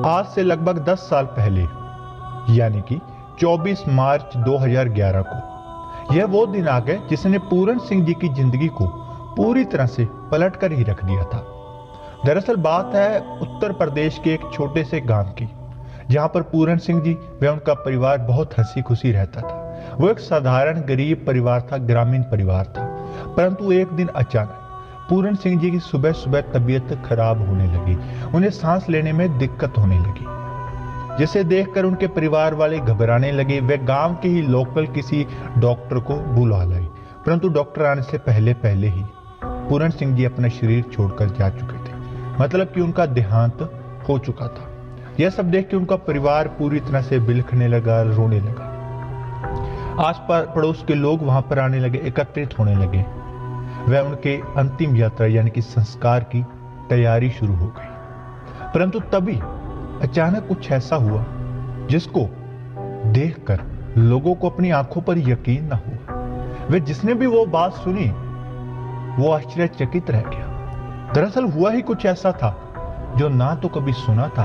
आज से लगभग 10 साल पहले यानी कि 24 मार्च 2011 को यह वो दिन आ गए जिसने पूरन सिंह जी की जिंदगी को पूरी तरह से पलट कर ही रख दिया था। दरअसल बात है उत्तर प्रदेश के एक छोटे से गांव की, जहां पर पूरन सिंह जी व उनका परिवार बहुत हंसी खुशी रहता था। वो एक साधारण गरीब परिवार था, ग्रामीण परिवार था। परंतु एक दिन अचानक पूरन सिंह जी की सुबह सुबह तबीयत खराब होने लगी। उन्हें सांस लेने में दिक्कत होने लगी, जिसे देखकर उनके परिवार वाले घबराने लगे। वे गांव के ही लोकल किसी डॉक्टर को बुला लाए, परंतु डॉक्टर आने से पहले पहले ही पूरन सिंह जी अपना शरीर छोड़कर जा चुके थे, मतलब कि उनका देहांत हो चुका था। यह सब देख के उनका परिवार पूरी तरह से बिलखने लगा, रोने लगा। आस पड़ोस के लोग वहां पर आने लगे, एकत्रित होने लगे। वह उनके अंतिम यात्रा यानी कि संस्कार की तैयारी शुरू हो गई। परंतु तभी अचानक कुछ ऐसा हुआ जिसको देखकर लोगों को अपनी आंखों पर यकीन न हुआ। वे जिसने भी वो बात सुनी वो आश्चर्यचकित रह गया। दरअसल हुआ ही कुछ ऐसा था जो ना तो कभी सुना था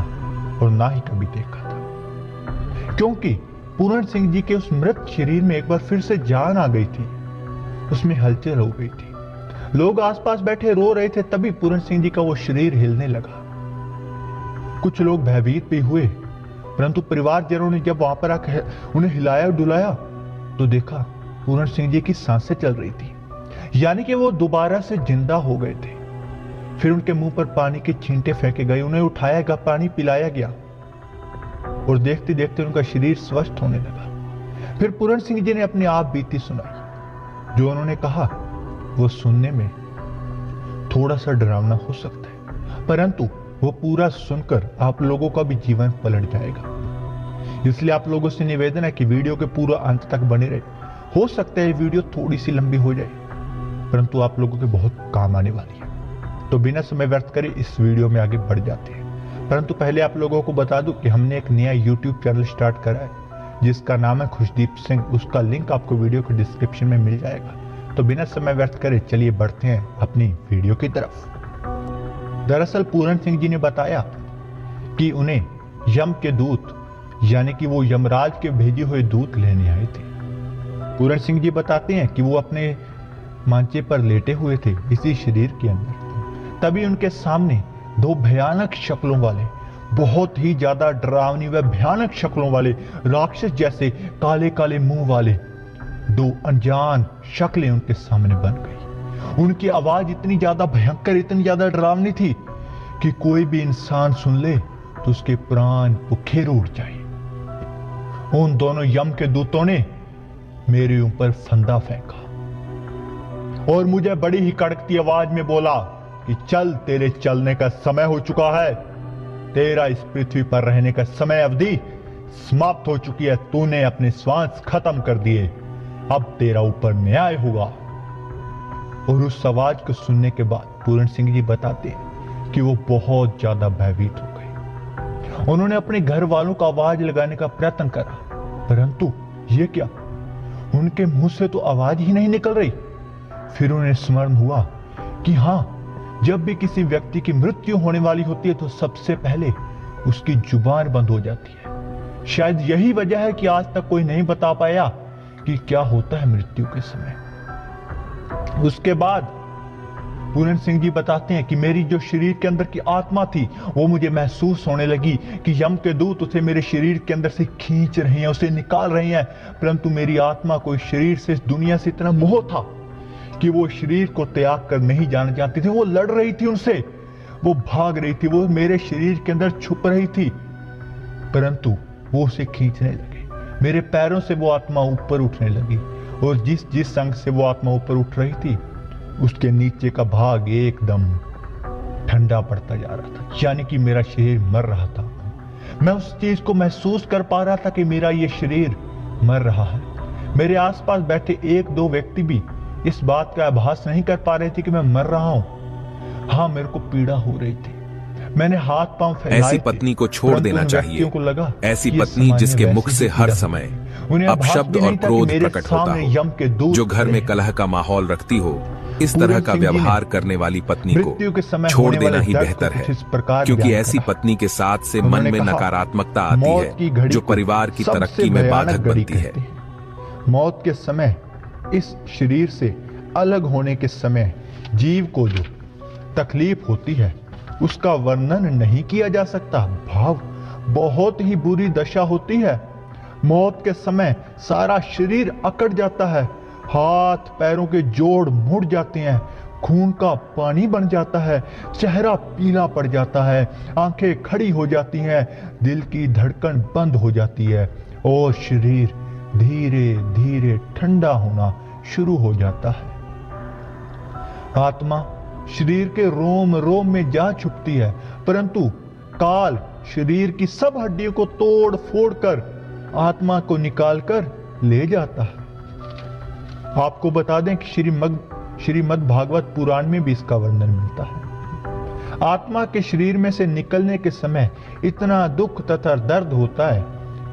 और ना ही कभी देखा था, क्योंकि पूरन सिंह जी के उस मृत शरीर में एक बार फिर से जान आ गई थी। उसमें हलचल हो गई थी, लोग आसपास बैठे रो रहे थे। तभी पूरन सिंह जी का वो शरीर हिलने लगा। कुछ लोग भयभीत भी हुए, परंतु परिवारजनों ने जब वहां पर आकर उन्हें हिलाया डुलाया तो देखा पूरन सिंह जी की सांसें चल रही थी, यानी कि वो दोबारा से जिंदा हो गए थे। फिर उनके मुंह पर पानी के छींटे फेंके गए, उन्हें उठाया गया, पानी पिलाया गया और देखते देखते उनका शरीर स्वस्थ होने लगा। फिर पूरन सिंह जी ने अपनी आप बीती सुनाई। जो उन्होंने कहा वो सुनने में थोड़ा सा डरावना हो सकता है, परंतु वो पूरा सुनकर आप लोगों का भी जीवन पलट जाएगा। इसलिए आप लोगों से निवेदन है कि वीडियो के पूरा अंत तक बने रहे। हो सकता है वीडियो थोड़ी सी लंबी हो जाए, परंतु आप लोगों के बहुत काम आने वाली है। तो बिना समय व्यर्थ करे इस वीडियो में आगे बढ़ जाते हैं। परंतु पहले आप लोगों को बता दूं कि हमने एक नया YouTube चैनल स्टार्ट करा है जिसका नाम है खुशदीप सिंह। उसका लिंक आपको वीडियो के डिस्क्रिप्शन में मिल जाएगा। तो बिना समय व्यर्थ करे चलिए बढ़ते हैं अपनी वीडियो की तरफ। दरअसल पूरन सिंह जी ने बताया कि उन्हें यम के दूत यानी कि वो यमराज के भेजे हुए दूत लेने आए थे। पूरन सिंह जी बताते हैं कि वो अपने मांचे पर लेटे हुए थे इसी शरीर के अंदर। तभी उनके सामने दो भयानक शक्लों वाले, बहुत ही ज्यादा डरावनी व भयानक शक्लों वाले, राक्षस जैसे काले काले मुंह वाले दो अनजान शक्लें उनके सामने बन गई। उनकी आवाज इतनी ज्यादा भयंकर, इतनी ज्यादा डरावनी थी कि कोई भी इंसान सुन ले तो उसके प्राण बुखेर उठ जाए। उन दोनों यम के दूतों ने मेरे ऊपर फंदा फेंका और मुझे बड़ी ही कड़कती आवाज में बोला कि चल, तेरे चलने का समय हो चुका है। तेरा इस पृथ्वी पर रहने का समय अवधि समाप्त हो चुकी है। तूने अपने श्वास खत्म कर दिए, अब तेरा ऊपर न्याय होगा। और उस आवाज को सुनने के बाद पूरन सिंह जी बताते हैं कि वो बहुत ज्यादा भयभीत हो गए। उन्होंने अपने घर वालों को आवाज लगाने का प्रयत्न करा, परंतु ये क्या, उनके मुंह से तो आवाज ही नहीं निकल रही। फिर उन्हें स्मरण हुआ कि हाँ, जब भी किसी व्यक्ति की मृत्यु होने वाली होती है तो सबसे पहले उसकी जुबान बंद हो जाती है। शायद यही वजह है कि आज तक कोई नहीं बता पाया कि क्या होता है मृत्यु के समय। उसके बाद पूरन सिंह जी बताते हैं कि मेरी जो शरीर के अंदर की आत्मा थी वो मुझे महसूस होने लगी कि यम के दूत उसे मेरे शरीर के अंदर से खींच रहे हैं, उसे निकाल रहे हैं। परंतु मेरी आत्मा को इस शरीर से, इस दुनिया से इतना मोह था कि वो शरीर को त्याग कर नहीं जाना चाहती थी। वो लड़ रही थी उनसे, वो भाग रही थी, वो मेरे शरीर के अंदर छुप रही थी, परंतु वो उसे खींचने लगे। मेरे पैरों से वो आत्मा ऊपर उठने लगी और जिस जिस अंग से वो आत्मा ऊपर उठ रही थी उसके नीचे का भाग एकदम ठंडा पड़ता जा रहा था, यानी कि मेरा शरीर मर रहा था। मैं उस चीज को महसूस कर पा रहा था कि मेरा ये शरीर मर रहा है। मेरे आसपास बैठे एक दो व्यक्ति भी इस बात का आभास नहीं कर पा रहे थे कि मैं मर रहा हूं। हाँ, मेरे को पीड़ा हो रही थी। मैंने हाथ पांव फैलाए। ऐसी पत्नी को छोड़ देना चाहिए। ऐसी पत्नी जिसके मुख से हर समय अपशब्द और क्रोध प्रकट होता हो, जो घर में कलह का माहौल रखती हो इस तरह का व्यवहार करने वाली पत्नी को छोड़ देना ही बेहतर है, क्योंकि ऐसी पत्नी के साथ से मन में नकारात्मकता आती है जो परिवार की तरक्की में बाधक बनती है। मौत के समय, इस शरीर से अलग होने के समय जीव को जो तकलीफ होती है उसका वर्णन नहीं किया जा सकता। भाव बहुत ही बुरी दशा होती है। मौत के समय सारा शरीर अकड़ जाता है, हाथ पैरों के जोड़ मुड़ जाते हैं, खून का पानी बन जाता है, चेहरा पीला पड़ जाता है, आंखें खड़ी हो जाती हैं, दिल की धड़कन बंद हो जाती है और शरीर धीरे धीरे ठंडा होना शुरू हो जाता है। आत्मा शरीर के रोम रोम में जा छुपती है, परंतु काल शरीर की सब हड्डियों को तोड़ फोड़ कर आत्मा को निकाल कर ले जाता है। आपको बता दें कि श्रीमद् भागवत पुराण में भी इसका वर्णन मिलता है। आत्मा के शरीर में से निकलने के समय इतना दुख तथा दर्द होता है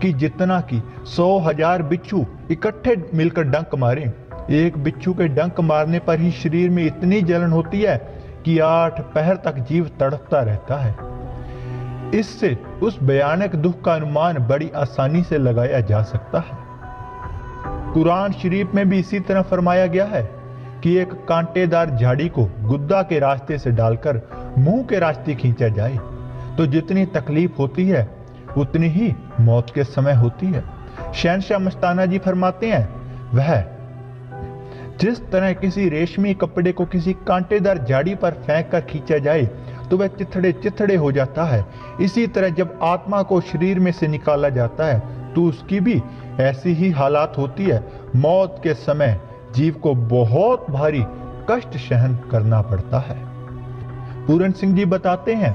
कि जितना कि 100,000 बिच्छू इकट्ठे मिलकर डंक मारें, एक बिच्छू के डंक मारने पर ही शरीर में इतनी जलन होती है कि 8 पहर तक जीव तड़पता रहता है। इससे उस भयानक दुख का अनुमान बड़ी आसानी से लगाया जा सकता है। कुरान शरीफ में भी इसी तरह फरमाया गया है कि एक कांटेदार झाड़ी को गुद्दा के रास्ते से डालकर मुंह के रास्ते खींचा जाए तो जितनी तकलीफ होती है उतनी ही मौत के समय होती है। शहनशाह मस्ताना जी फरमाते हैं, वह जिस तरह किसी रेशमी कपड़े को किसी कांटेदार झाड़ी पर फेंक कर खींचा जाए तो वह चिथड़े चिथड़े हो जाता है, इसी तरह जब आत्मा को शरीर में से निकाला जाता है तो उसकी भी ऐसी ही हालात होती है। मौत के समय जीव को बहुत भारी कष्ट सहन करना पड़ता है। पूरन सिंह जी बताते हैं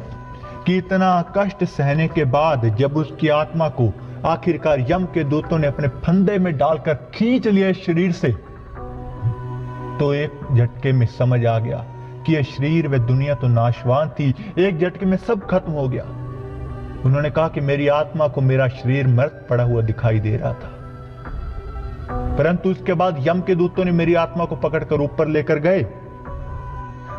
कि इतना कष्ट सहने के बाद जब उसकी आत्मा को आखिरकार यम के दूतों ने अपने फंदे में डालकर खींच लिया शरीर से, तो एक झटके में समझ आ गया कि यह शरीर व दुनिया तो नाशवान थी, एक झटके में सब खत्म हो गया। उन्होंने कहा कि मेरी आत्मा को मेरा शरीर मृत पड़ा हुआ दिखाई दे रहा था, परंतु उसके बाद यम के दूतों ने मेरी आत्मा को पकड़कर ऊपर लेकर गए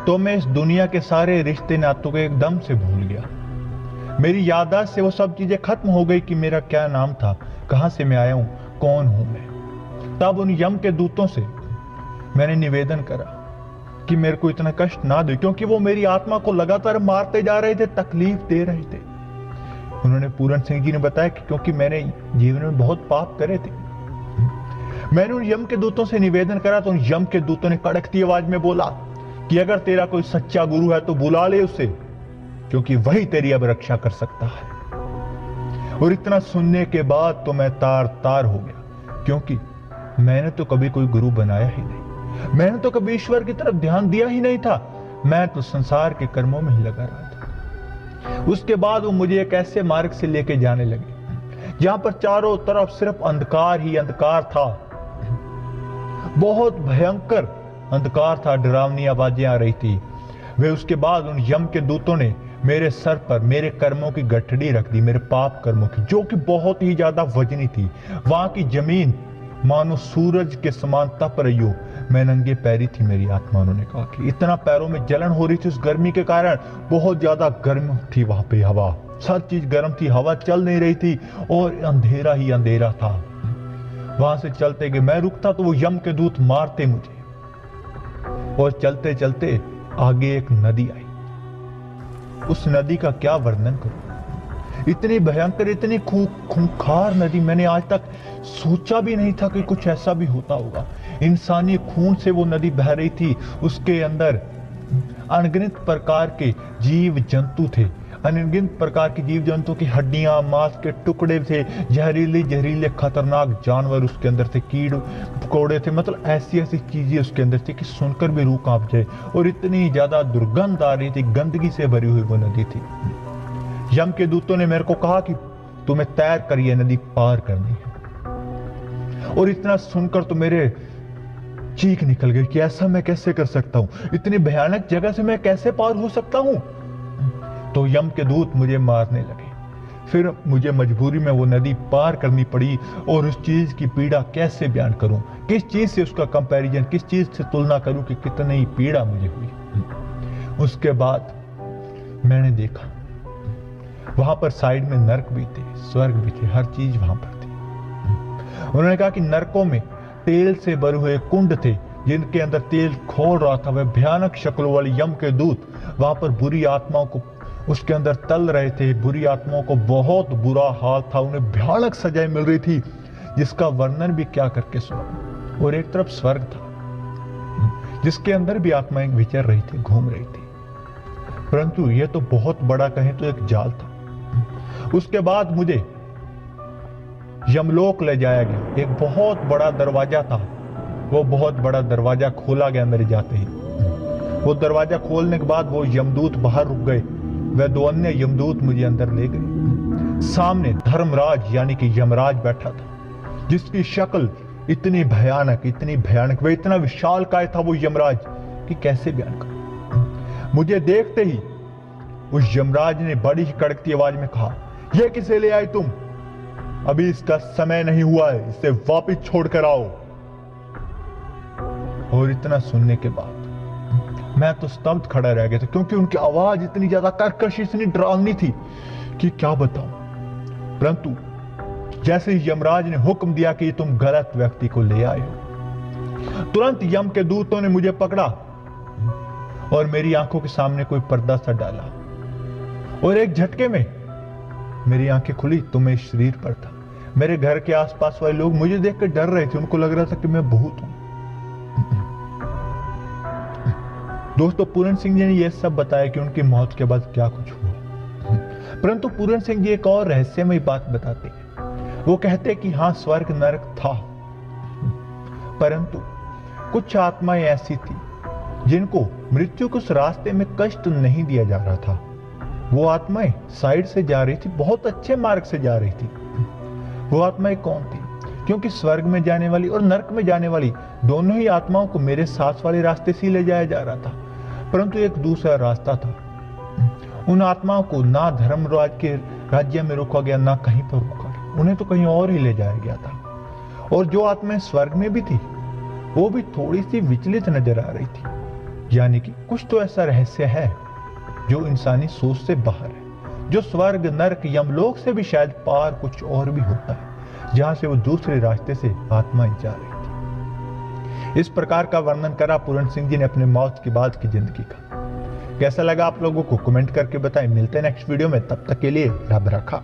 तो मैं इस दुनिया के सारे रिश्ते नातों को एकदम से भूल गया। मेरी याददाश्त से वो सब चीजें खत्म हो गई कि मेरा क्या नाम था, कहां से मैं आया हूं, कौन हूं मैं। तब उन यम के दूतों से मैंने निवेदन करा कि मेरे को इतना कष्ट ना दे, क्योंकि वो मेरी आत्मा को लगातार मारते जा रहे थे, तकलीफ दे रहे थे। उन्होंने पूरन सिंह जी ने बताया कि क्योंकि मैंने जीवन में बहुत पाप करे थे। मैंने उन यम के दूतों से निवेदन करा तो उन यम के दूतों ने कड़कती आवाज में बोला कि अगर तेरा कोई सच्चा गुरु है तो बुला ले उसे, क्योंकि वही तेरी अब रक्षा कर सकता है। और इतना सुनने के बाद तो मैं तार तार हो गया, क्योंकि मैंने तो कभी कोई गुरु बनाया ही नहीं, मैंने तो कभी ईश्वर की तरफ ध्यान दिया ही नहीं था, मैं तो संसार के कर्मों में ही लगा रहा था। उसके बाद वो मुझे एक ऐसे मार्ग से लेके जाने लगे जहां पर चारों तरफ सिर्फ अंधकार ही अंधकार था, बहुत भयंकर अंधकार था, डरावनी आवाजें आ रही थी। वे उसके बाद उन यम के दूतों ने मेरे सर पर मेरे कर्मों की गठड़ी रख दी, मेरे पाप कर्मों की, जो कि बहुत ही ज्यादा वजनी थी। वहां की जमीन मानो सूरज के समान तप रही हो, मैं नंगे पैरी थी मेरी आत्मा। उन्होंने कहा कि इतना पैरों में जलन हो रही थी उस गर्मी के कारण, बहुत ज्यादा गर्म थी वहां पे हवा, सब चीज गर्म थी, हवा चल नहीं रही थी और अंधेरा ही अंधेरा था। वहां से चलते गए, मैं रुकता तो वो यम के दूत मारते मुझे, और चलते चलते आगे एक नदी आई। उस नदी का क्या वर्णन करूं, इतनी भयंकर, इतनी खूंखार नदी मैंने आज तक सोचा भी नहीं था कि कुछ ऐसा भी होता होगा। इंसानी खून से वो नदी बह रही थी, उसके अंदर अनगिनत प्रकार के जीव जंतु थे, अनगिनत प्रकार के जीव जंतु की हड्डियां, मांस के टुकड़े थे, जहरीले जहरीले खतरनाक जानवर उसके अंदर थे, कीड़ कोड़े थे, मतलब ऐसी ऐसी चीजें उसके अंदर थी कि सुनकर भी रूह कांप जाए। और इतनी ज्यादा दुर्गंध आ रही थी, गंदगी से भरी हुई वो नदी थी। यम के दूतों ने मेरे को कहा कि तुम्हें तैर कर ये नदी पार करनी है, और इतना सुनकर तो मेरे चीख निकल गई कि ऐसा मैं कैसे कर सकता हूं, इतनी भयानक जगह से मैं कैसे पार हो सकता हूं। तो यम के दूत मुझे मारने लगे, फिर मुझे मजबूरी में वो नदी पार करनी पड़ी और उस चीज की पीड़ा कैसे बयान करूं, किस चीज से उसका कंपैरिजन, किस चीज से तुलना करूं कि कितनी पीड़ा मुझे हुई। उसके बाद मैंने देखा वहां पर साइड में नरक भी थे, स्वर्ग भी थे, हर चीज वहां पर थी। उन्होंने कहा कि नरकों में तेल से भरे हुए कुंड थे जिनके अंदर तेल खोल रहा था वह भयानक शक्लों वाले यम के दूत वहां पर बुरी आत्माओं को उसके अंदर तल रहे थे। बुरी आत्माओं को बहुत बुरा हाल था, उन्हें भयानक सजाएं मिल रही थी जिसका वर्णन भी क्या करके सुना। और एक तरफ स्वर्ग था जिसके अंदर भी आत्माएं विचर रही थी, घूम रही थी, परंतु यह तो बहुत बड़ा कहें तो एक जाल था। उसके बाद मुझे यमलोक ले जाया गया। एक बहुत बड़ा दरवाजा था, वो बहुत बड़ा दरवाजा खोला गया मेरे जाते ही। वो दरवाजा खोलने के बाद वो यमदूत बाहर रुक गए, वह दो अन्य यमदूत मुझे अंदर ले गए। सामने धर्मराज यानी कि यमराज बैठा था जिसकी शक्ल इतनी भयानक, वह इतना विशालकाय था वो यमराज कि कैसे बयान करूं। मुझे देखते ही उस यमराज ने बड़ी ही कड़कती आवाज में कहा, यह किसे ले आए तुम? अभी इसका समय नहीं हुआ है, इसे वापिस छोड़कर आओ। और इतना सुनने के बाद मैं तो स्तब्ध खड़ा रह गया था, क्योंकि उनकी आवाज इतनी ज्यादा कर्कश, इतनी डरावनी थी कि क्या बताऊं। परंतु जैसे ही यमराज ने हुक्म दिया कि तुम गलत व्यक्ति को ले आए हो, तुरंत यम के दूतों ने मुझे पकड़ा और मेरी आंखों के सामने कोई पर्दा सा डाला और एक झटके में मेरी आंखें खुली तो मैं शरीर पर था। मेरे घर के आसपास वाले लोग मुझे देखकर डर रहे थे, उनको लग रहा था कि मैं भूत हूं। दोस्तों, पूरन सिंह जी ने यह सब बताया कि उनकी मौत के बाद क्या कुछ हुआ, परंतु पूरन सिंह जी एक और रहस्यमयी बात बताते हैं। वो कहते कि हाँ, स्वर्ग नरक था, परंतु कुछ आत्माएं ऐसी थी जिनको मृत्यु के उस रास्ते में कष्ट नहीं दिया जा रहा था। वो आत्माएं साइड से जा रही थी, बहुत अच्छे मार्ग से जा रही थी। वो आत्माएं कौन थी? क्योंकि स्वर्ग में जाने वाली और नरक में जाने वाली दोनों ही आत्माओं को मेरे साथ वाले रास्ते से ले जाया जा रहा था, परंतु एक दूसरा रास्ता था। उन आत्माओं को ना धर्मराज के राज्य में रोका गया, ना कहीं पर रोका गया, उन्हें तो कहीं और ही ले जाया गया था। और जो आत्माएं स्वर्ग में भी थी वो भी थोड़ी सी विचलित नजर आ रही थी, यानी कि कुछ तो ऐसा रहस्य है जो इंसानी सोच से बाहर है, जो स्वर्ग नरक यमलोक से भी शायद पार कुछ और भी होता है, जहां से वो दूसरे रास्ते से आत्माएं जा रही थी। इस प्रकार का वर्णन करा पूरन सिंह जी ने अपने मौत के बाद की जिंदगी का। कैसा लगा आप लोगों को कमेंट करके बताएं। मिलते हैं नेक्स्ट वीडियो में, तब तक के लिए रब रखा।